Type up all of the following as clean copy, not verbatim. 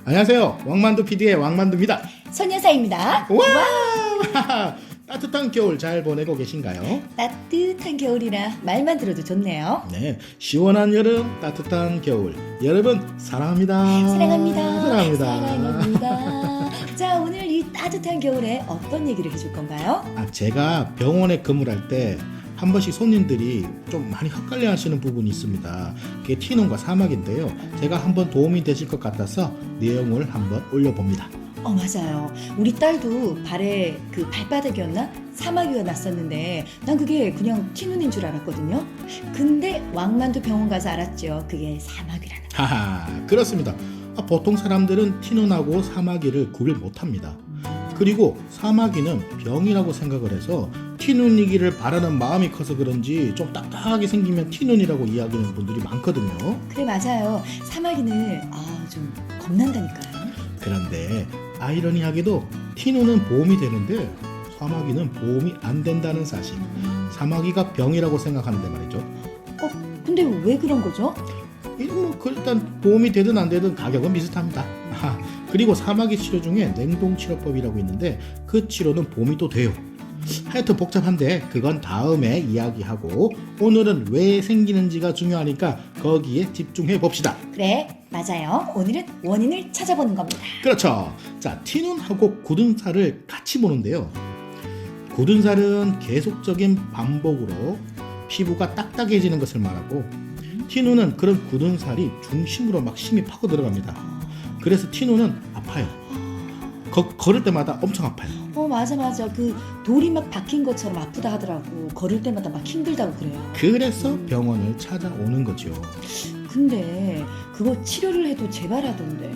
안녕하세요. 왕만두 PD의 왕만두입니다. 손여사입니다. 와! 따뜻한 겨울 잘 보내고 계신가요? 따뜻한 겨울이라 말만 들어도 좋네요. 네, 시원한 여름, 따뜻한 겨울. 여러분 사랑합니다. 사랑합니다. 사랑합니다. 사랑합니다. 자, 오늘 이 따뜻한 겨울에 어떤 얘기를 해줄 건가요? 제가 병원에 근무를 할 때 한 번씩 손님들이 좀 많이 헷갈려 하시는 부분이 있습니다. 그게 티눈과 사막인데요. 제가 한번 도움이 되실 것 같아서 내용을 한번 올려봅니다. 맞아요. 우리 딸도 발에 그 발바닥이었나? 사마귀가 났었는데 난 그게 그냥 티눈인 줄 알았거든요. 근데 왕만두 병원 가서 알았죠. 그게 사마귀라는 거. 하하, 그렇습니다. 보통 사람들은 티눈하고 사마귀를 구별 못합니다. 그리고 사마귀는 병이라고 생각을 해서 티눈이기를 바라는 마음이 커서 그런지 좀 딱딱하게 생기면 티눈이라고 이야기하는 분들이 많거든요. 그래, 맞아요. 사마귀는 좀 겁난다니까요. 그런데 아이러니하게도 티눈은 보험이 되는데 사마귀는 보험이 안 된다는 사실. 사마귀가 병이라고 생각하는데 말이죠. 근데 왜 그런 거죠? 일단 보험이 되든 안 되든 가격은 비슷합니다. 그리고 사마귀 치료 중에 냉동 치료법이라고 있는데 그 치료는 보험이 또 돼요. 하여튼 복잡한데 그건 다음에 이야기하고 오늘은 왜 생기는지가 중요하니까 거기에 집중해 봅시다. 그래, 맞아요. 오늘은 원인을 찾아보는 겁니다. 그렇죠. 자, 티눈하고 굳은 살을 같이 보는데요. 굳은 살은 계속적인 반복으로 피부가 딱딱해지는 것을 말하고 티눈은 그런 굳은 살이 중심으로 막 심히 파고 들어갑니다. 그래서 티눈은 아파요. 걸을 때마다 엄청 아파요. 맞아. 그 돌이 막 박힌 것처럼 아프다 하더라고. 걸을 때마다 막 힘들다고 그래요. 그래서 병원을 찾아오는 거죠. 근데 그거 치료를 해도 재발하던데.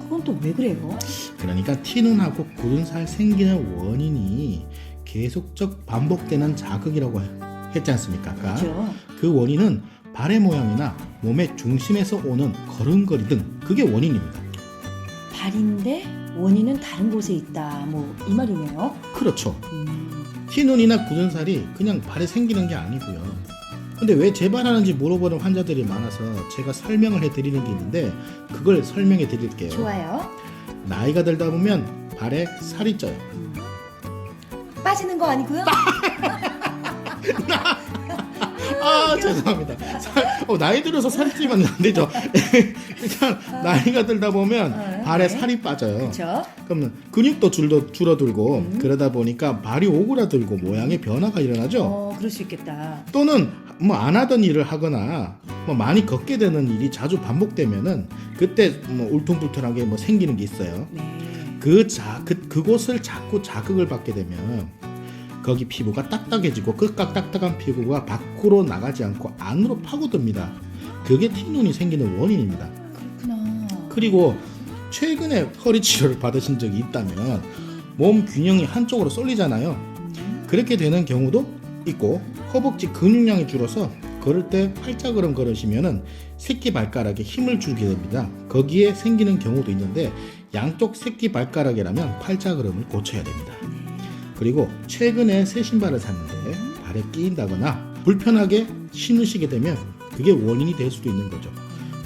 그건 또 왜 그래요? 그러니까 티눈하고 굳은 살 생기는 원인이 계속적 반복되는 자극이라고 했지 않습니까? 아까? 그렇죠. 그 원인은 발의 모양이나 몸의 중심에서 오는 걸음걸이 등 그게 원인입니다. 발인데 원인은 다른 곳에 있다. 이 말이네요. 그렇죠. 티눈이나 굳은 살이 그냥 발에 생기는 게 아니고요. 근데 왜 재발하는지 물어보는 환자들이 많아서 제가 설명을 해드리는 게 있는데 그걸 설명해 드릴게요. 좋아요. 나이가 들다 보면 발에 살이 쪄요. 빠지는 거 아니고요? 죄송합니다. 나이 들어서 살이 찌면 안 되죠. 일단 나이가 들다 보면 발에 살이 빠져요. 그렇죠. 그러면 근육도 줄어들고 그러다 보니까 발이 오그라들고 모양의 변화가 일어나죠. 그럴 수 있겠다. 또는 안 하던 일을 하거나 많이 걷게 되는 일이 자주 반복되면은 그때 울퉁불퉁하게 생기는 게 있어요. 네. 그곳을 자꾸 자극을 받게 되면 거기 피부가 딱딱해지고 그 딱딱한 피부가 밖으로 나가지 않고 안으로 파고듭니다. 그게 티눈이 생기는 원인입니다. 그렇구나. 그리고 최근에 허리 치료를 받으신 적이 있다면 몸 균형이 한쪽으로 쏠리잖아요. 그렇게 되는 경우도 있고 허벅지 근육량이 줄어서 걸을 때 팔자걸음 걸으시면은 새끼 발가락에 힘을 주게 됩니다. 거기에 생기는 경우도 있는데 양쪽 새끼 발가락이라면 팔자걸음을 고쳐야 됩니다. 그리고 최근에 새 신발을 샀는데 발에 끼인다거나 불편하게 신으시게 되면 그게 원인이 될 수도 있는 거죠.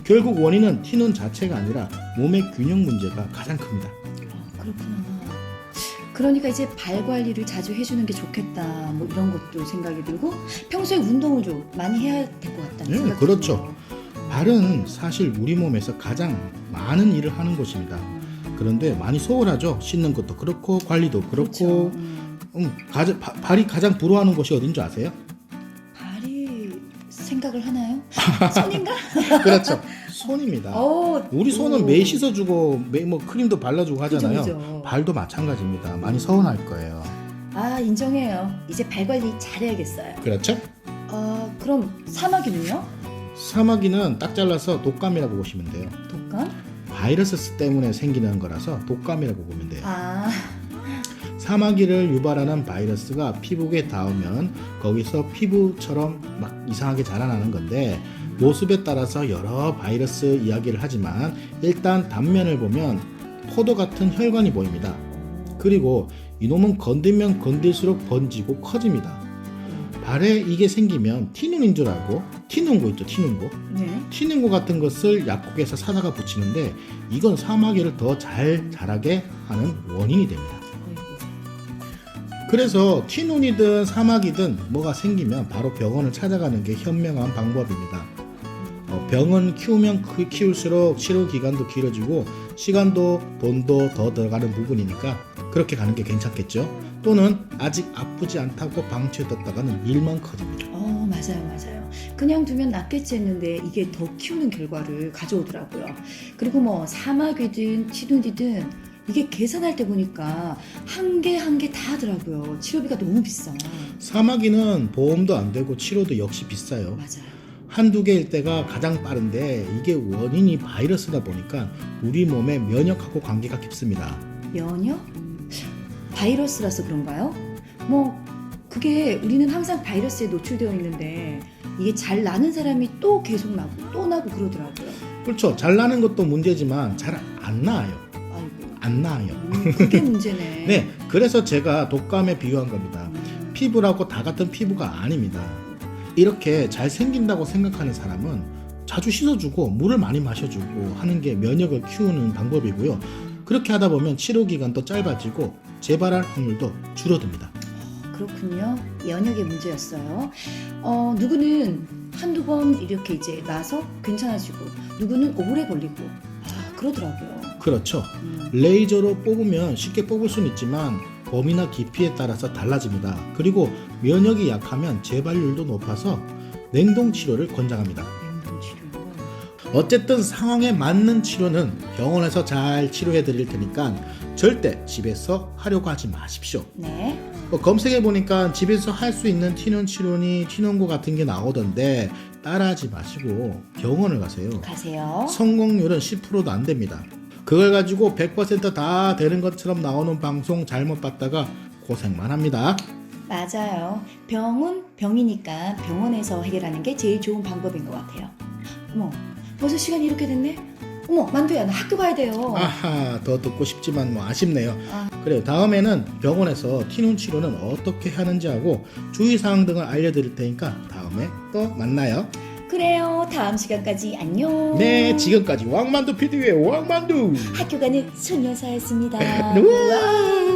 결국 원인은 티눈 자체가 아니라 몸의 균형 문제가 가장 큽니다. 그렇구나. 그러니까 이제 발 관리를 자주 해주는 게 좋겠다. 이런 것도 생각이 들고 평소에 운동을 좀 많이 해야 될 것 같다는 생각이 그렇죠. 들어요. 발은 사실 우리 몸에서 가장 많은 일을 하는 곳입니다. 그런데 많이 소홀하죠. 씻는 것도 그렇고 관리도 그렇고. 그렇죠. 발이 가장 부러워하는 곳이 어딘 줄 아세요? 발이 생각을 하나요? 손인가? 그렇죠. 손입니다. 우리 손은 매일 씻어주고 크림도 발라주고 하잖아요. 그죠. 발도 마찬가지입니다. 많이 서운할 거예요. 인정해요. 이제 발 관리 잘해야겠어요. 그렇죠? 그럼 사마귀는요? 사마귀는 딱 잘라서 독감이라고 보시면 돼요. 독감? 바이러스 때문에 생기는 거라서 독감이라고 보면 돼요. 사마귀를 유발하는 바이러스가 피부에 닿으면 거기서 피부처럼 막 이상하게 자라나는 건데 모습에 따라서 여러 바이러스 이야기를 하지만 일단 단면을 보면 포도 같은 혈관이 보입니다. 그리고 이놈은 건들면 건들수록 번지고 커집니다. 발에 이게 생기면 티눈인 줄 알고 티눈고 있죠, 티눈고. 네. 티눈고 같은 것을 약국에서 사다가 붙이는데 이건 사마귀를 더 잘 자라게 하는 원인이 됩니다. 아이고. 그래서 티눈이든 사마귀든 뭐가 생기면 바로 병원을 찾아가는 게 현명한 방법입니다. 병은 키우면 키울수록 치료 기간도 길어지고 시간도 돈도 더 들어가는 부분이니까 그렇게 가는 게 괜찮겠죠. 또는 아직 아프지 않다고 방치해뒀다가는 일만 커집니다. 맞아요. 그냥 두면 낫겠지 했는데 이게 더 키우는 결과를 가져오더라고요. 그리고 뭐 사마귀든 티눈이든 이게 계산할 때 보니까 한 개 한 개 다 하더라고요. 치료비가 너무 비싸. 사마귀는 보험도 안 되고 치료도 역시 비싸요. 맞아요. 한두 개일 때가 가장 빠른데 이게 원인이 바이러스다 보니까 우리 몸의 면역하고 관계가 깊습니다. 면역? 바이러스라서 그런가요? 뭐 그게 우리는 항상 바이러스에 노출되어 있는데 이게 잘 나는 사람이 또 계속 나고 또 나고 그러더라고요. 그렇죠. 잘 나는 것도 문제지만 잘 안 나아요. 아이고. 안 나아요. 그게 문제네. 네, 그래서 제가 독감에 비유한 겁니다. 피부라고 다 같은 피부가 아닙니다. 이렇게 잘 생긴다고 생각하는 사람은 자주 씻어주고 물을 많이 마셔주고 하는 게 면역을 키우는 방법이고요. 그렇게 하다 보면 치료 기간도 짧아지고 재발할 확률도 줄어듭니다. 그렇군요. 면역의 문제였어요. 누구는 한두 번 이렇게 이제 나서 괜찮아지고 누구는 오래 걸리고 그러더라고요. 그렇죠. 레이저로 뽑으면 쉽게 뽑을 수는 있지만 범위나 깊이에 따라서 달라집니다. 그리고 면역이 약하면 재발률도 높아서 냉동 치료를 권장합니다. 냉동 치료. 어쨌든 상황에 맞는 치료는 병원에서 잘 치료해 드릴 테니까 절대 집에서 하려고 하지 마십시오. 네. 검색해 보니까 집에서 할 수 있는 티눈 치료니 티눈고 같은 게 나오던데 따라하지 마시고 병원을 가세요. 성공률은 10%도 안 됩니다. 그걸 가지고 100%다 되는 것처럼 나오는 방송 잘못 봤다가 고생만 합니다. 맞아요. 병은 병이니까 병원에서 해결하는 게 제일 좋은 방법인 것 같아요. 어머, 벌써 시간이 이렇게 됐네? 어머, 만두야, 나 학교 가야 돼요. 아하, 더 듣고 싶지만 뭐 아쉽네요. 아. 그래요. 다음에는 병원에서 티눈 치료는 어떻게 하는지 하고 주의사항 등을 알려드릴 테니까 다음에 또 만나요. 그래요. 다음 시간까지 안녕. 네, 지금까지 왕만두 PD의 왕만두. 학교 가는 소녀사였습니다. 우와.